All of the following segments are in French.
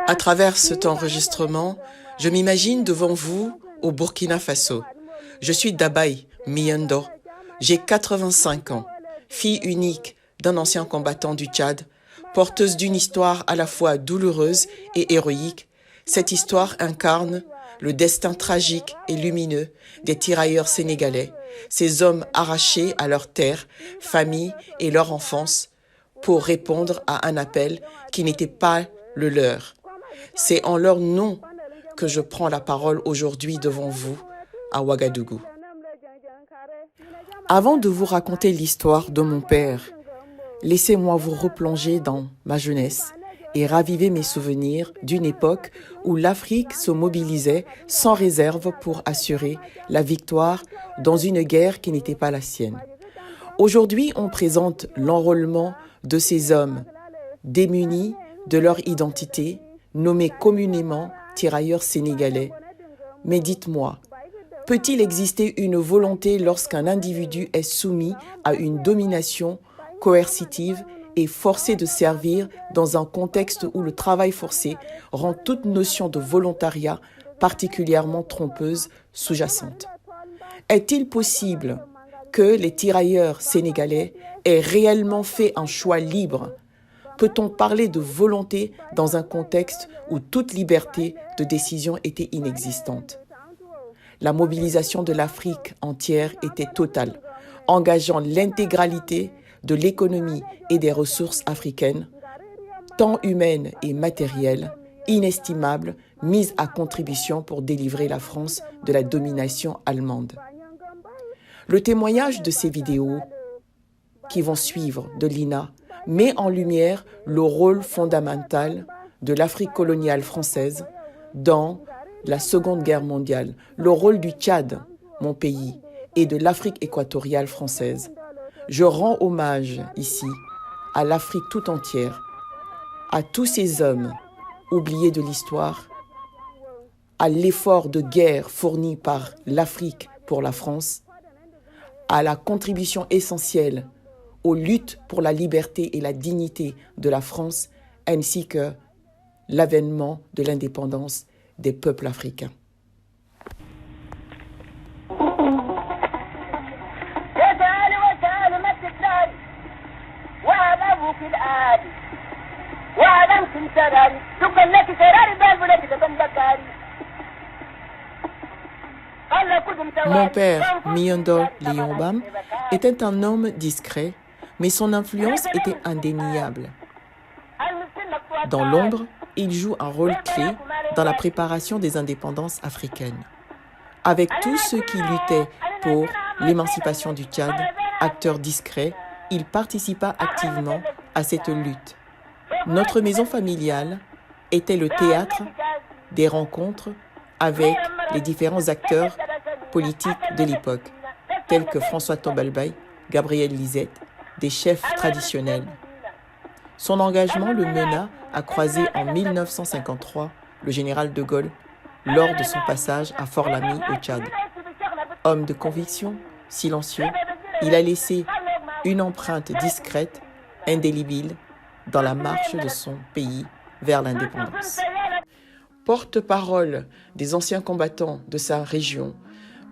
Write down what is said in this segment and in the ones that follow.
À travers cet enregistrement, je m'imagine devant vous au Burkina Faso. Je suis Dabaye Miyando. J'ai 85 ans, fille unique d'un ancien combattant du Tchad, porteuse d'une histoire à la fois douloureuse et héroïque. Cette histoire incarne le destin tragique et lumineux des tirailleurs sénégalais, ces hommes arrachés à leur terre, famille et leur enfance pour répondre à un appel qui n'était pas le leur. C'est en leur nom que je prends la parole aujourd'hui devant vous à Ouagadougou. Avant de vous raconter l'histoire de mon père, laissez-moi vous replonger dans ma jeunesse et raviver mes souvenirs d'une époque où l'Afrique se mobilisait sans réserve pour assurer la victoire dans une guerre qui n'était pas la sienne. Aujourd'hui, on présente l'enrôlement de ces hommes démunis de leur identité, nommés communément tirailleurs sénégalais. Mais dites-moi, peut-il exister une volonté lorsqu'un individu est soumis à une domination coercitive et forcé de servir dans un contexte où le travail forcé rend toute notion de volontariat particulièrement trompeuse, sous-jacente? Est-il possible que les tirailleurs sénégalais aient réellement fait un choix libre? Peut-on parler de volonté dans un contexte où toute liberté de décision était inexistante? La mobilisation de l'Afrique entière était totale, engageant l'intégralité de l'économie et des ressources africaines, tant humaines et matérielles, inestimables, mises à contribution pour délivrer la France de la domination allemande. Le témoignage de ces vidéos qui vont suivre de Lina met en lumière le rôle fondamental de l'Afrique coloniale française dans la Seconde Guerre mondiale, le rôle du Tchad, mon pays, et de l'Afrique équatoriale française. Je rends hommage ici à l'Afrique tout entière, à tous ces hommes oubliés de l'histoire, à l'effort de guerre fourni par l'Afrique pour la France, à la contribution essentielle aux luttes pour la liberté et la dignité de la France, ainsi que l'avènement de l'indépendance des peuples africains. Mon père, Miyando Léon-Bam, était un homme discret, mais son influence était indéniable. Dans l'ombre, il joue un rôle clé dans la préparation des indépendances africaines. Avec tous ceux qui luttaient pour l'émancipation du Tchad, acteur discret, il participa activement à cette lutte. Notre maison familiale était le théâtre des rencontres avec les différents acteurs politiques de l'époque, tels que François Tombalbaye, Gabriel Lisette, des chefs traditionnels. Son engagement le mena à croiser en 1953 le général de Gaulle lors de son passage à Fort-Lamy au Tchad. Homme de conviction, silencieux, il a laissé une empreinte discrète, indélébile, dans la marche de son pays vers l'indépendance. Porte-parole des anciens combattants de sa région,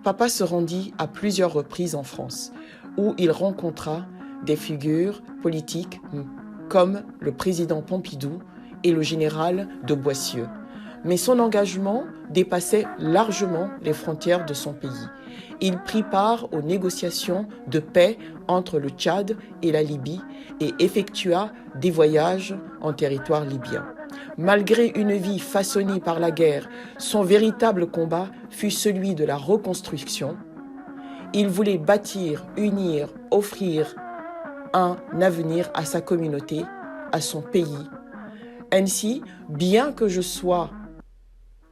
Papa se rendit à plusieurs reprises en France, où il rencontra des figures politiques comme le président Pompidou et le général de Boissieu. Mais son engagement dépassait largement les frontières de son pays. Il prit part aux négociations de paix entre le Tchad et la Libye et effectua des voyages en territoire libyen. Malgré une vie façonnée par la guerre, son véritable combat fut celui de la reconstruction. Il voulait bâtir, unir, offrir un avenir à sa communauté, à son pays. Ainsi, bien que je sois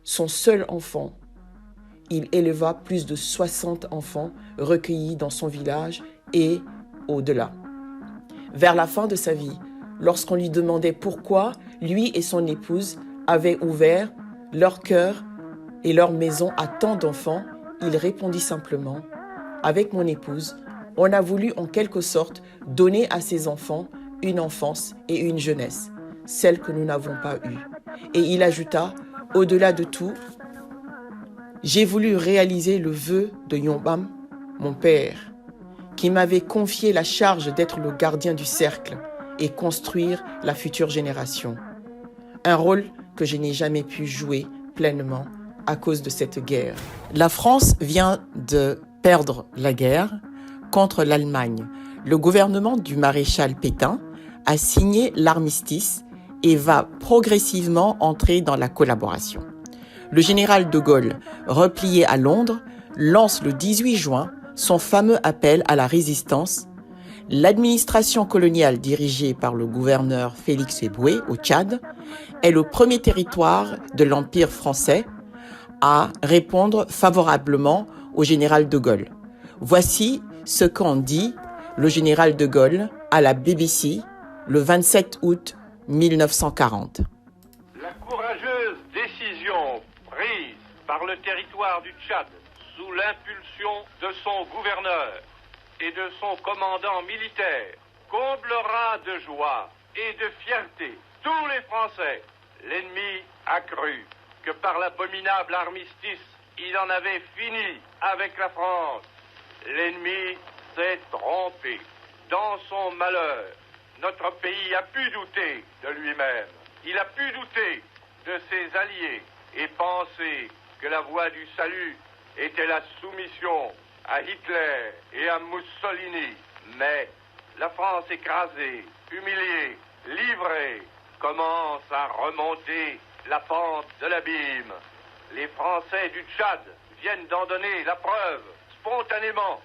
son seul enfant, il éleva plus de 60 enfants recueillis dans son village et au-delà. Vers la fin de sa vie, lorsqu'on lui demandait pourquoi lui et son épouse avaient ouvert leur cœur et leur maison à tant d'enfants, il répondit simplement, « Avec mon épouse, on a voulu en quelque sorte donner à ses enfants une enfance et une jeunesse, celle que nous n'avons pas eue. » Et il ajouta, « Au-delà de tout, j'ai voulu réaliser le vœu de Yombam, mon père, qui m'avait confié la charge d'être le gardien du cercle et construire la future génération. Un rôle que je n'ai jamais pu jouer pleinement à cause de cette guerre. » La France vient de perdre la guerre contre l'Allemagne. Le gouvernement du maréchal Pétain a signé l'armistice et va progressivement entrer dans la collaboration. Le général de Gaulle, replié à Londres, lance le 18 juin son fameux appel à la résistance. L'administration coloniale dirigée par le gouverneur Félix Éboué au Tchad est le premier territoire de l'Empire français à répondre favorablement au général de Gaulle. Voici ce qu'en dit le général de Gaulle à la BBC le 27 août 1940. La courageuse décision prise par le territoire du Tchad sous l'impulsion de son gouverneur et de son commandant militaire comblera de joie et de fierté tous les Français. L'ennemi a cru que par l'abominable armistice, il en avait fini avec la France. L'ennemi s'est trompé. Dans son malheur, notre pays a pu douter de lui-même. Il a pu douter de ses alliés et penser que la voie du salut était la soumission à Hitler et à Mussolini. Mais la France écrasée, humiliée, livrée, commence à remonter la pente de l'abîme. Les Français du Tchad viennent d'en donner la preuve, spontanément.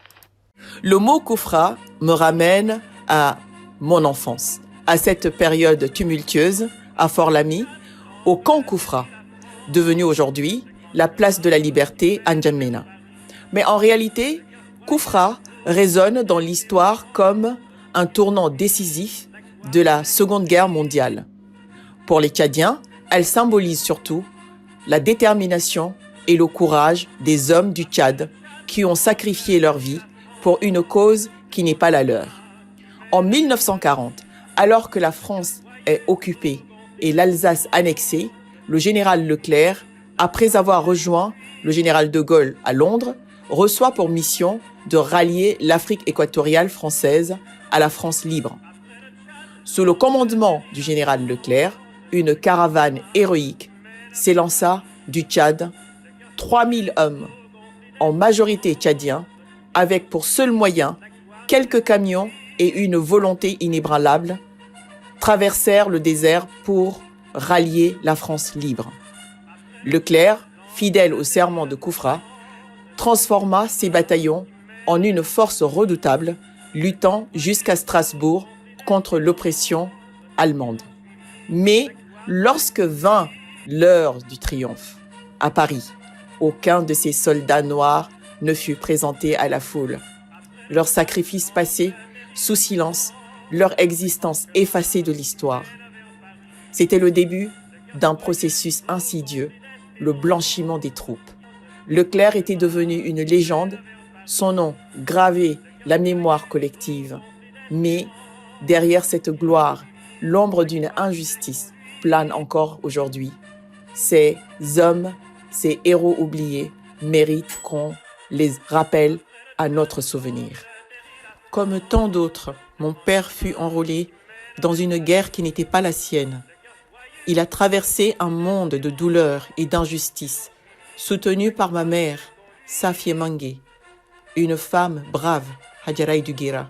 Le mot Koufra me ramène à mon enfance, à cette période tumultueuse, à Fort-Lamy, au camp Koufra, devenu aujourd'hui la place de la liberté à N'Djamena. Mais en réalité, Koufra résonne dans l'histoire comme un tournant décisif de la Seconde Guerre mondiale. Pour les Tchadiens, elle symbolise surtout la détermination et le courage des hommes du Tchad qui ont sacrifié leur vie pour une cause qui n'est pas la leur. En 1940, alors que la France est occupée et l'Alsace annexée, le général Leclerc, après avoir rejoint le général de Gaulle à Londres, reçoit pour mission de rallier l'Afrique équatoriale française à la France libre. Sous le commandement du général Leclerc, une caravane héroïque s'élança du Tchad, 3000 hommes, en majorité tchadiens, avec pour seul moyen quelques camions et une volonté inébranlable, traversèrent le désert pour rallier la France libre. Leclerc, fidèle au serment de Koufra, transforma ses bataillons en une force redoutable, luttant jusqu'à Strasbourg contre l'oppression allemande. Mais lorsque vint l'heure du triomphe, à Paris, aucun de ces soldats noirs ne fut présenté à la foule. Leur sacrifice passé sous silence, leur existence effacée de l'histoire. C'était le début d'un processus insidieux, le blanchiment des troupes. Leclerc était devenu une légende, son nom gravé la mémoire collective. Mais derrière cette gloire, l'ombre d'une injustice plane encore aujourd'hui. Ces hommes, ces héros oubliés, méritent qu'on les rappelle à notre souvenir. Comme tant d'autres, mon père fut enrôlé dans une guerre qui n'était pas la sienne. Il a traversé un monde de douleur et d'injustice, soutenu par ma mère, Safie Mangé, une femme brave, Hadjaraï Duguera,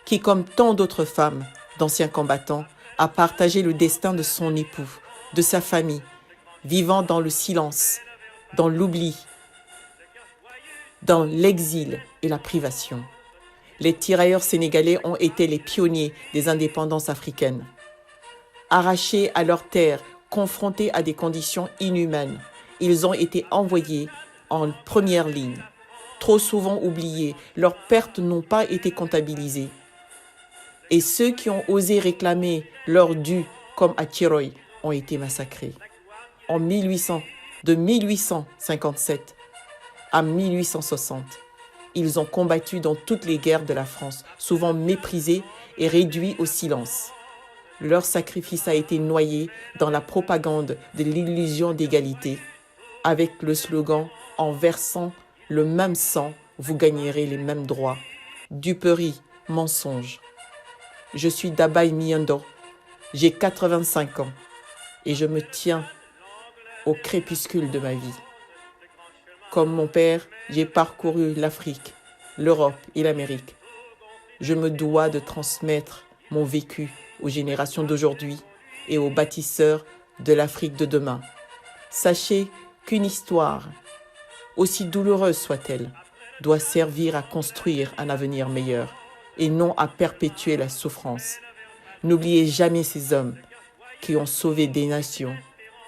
qui, comme tant d'autres femmes d'anciens combattants, a partagé le destin de son époux, de sa famille, vivant dans le silence, dans l'oubli, dans l'exil et la privation. Les tirailleurs sénégalais ont été les pionniers des indépendances africaines. Arrachés à leurs terres, confrontés à des conditions inhumaines, ils ont été envoyés en première ligne. Trop souvent oubliés, leurs pertes n'ont pas été comptabilisées. Et ceux qui ont osé réclamer leur dû, comme à Thiroye, ont été massacrés. De 1857 à 1860. Ils ont combattu dans toutes les guerres de la France, souvent méprisés et réduits au silence. Leur sacrifice a été noyé dans la propagande de l'illusion d'égalité, avec le slogan « En versant le même sang, vous gagnerez les mêmes droits ». Duperie, mensonge. Je suis Dabaye Miyando, j'ai 85 ans et je me tiens au crépuscule de ma vie. Comme mon père, j'ai parcouru l'Afrique, l'Europe et l'Amérique. Je me dois de transmettre mon vécu aux générations d'aujourd'hui et aux bâtisseurs de l'Afrique de demain. Sachez qu'une histoire, aussi douloureuse soit-elle, doit servir à construire un avenir meilleur et non à perpétuer la souffrance. N'oubliez jamais ces hommes qui ont sauvé des nations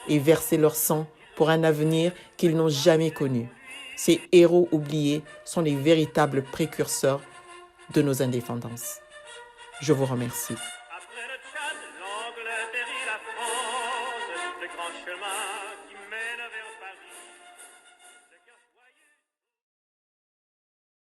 et versé leur sang pour un avenir qu'ils n'ont jamais connu. Ces héros oubliés sont les véritables précurseurs de nos indépendances. Je vous remercie. Après le Tchad, l'Angleterre et la France, le grand chemin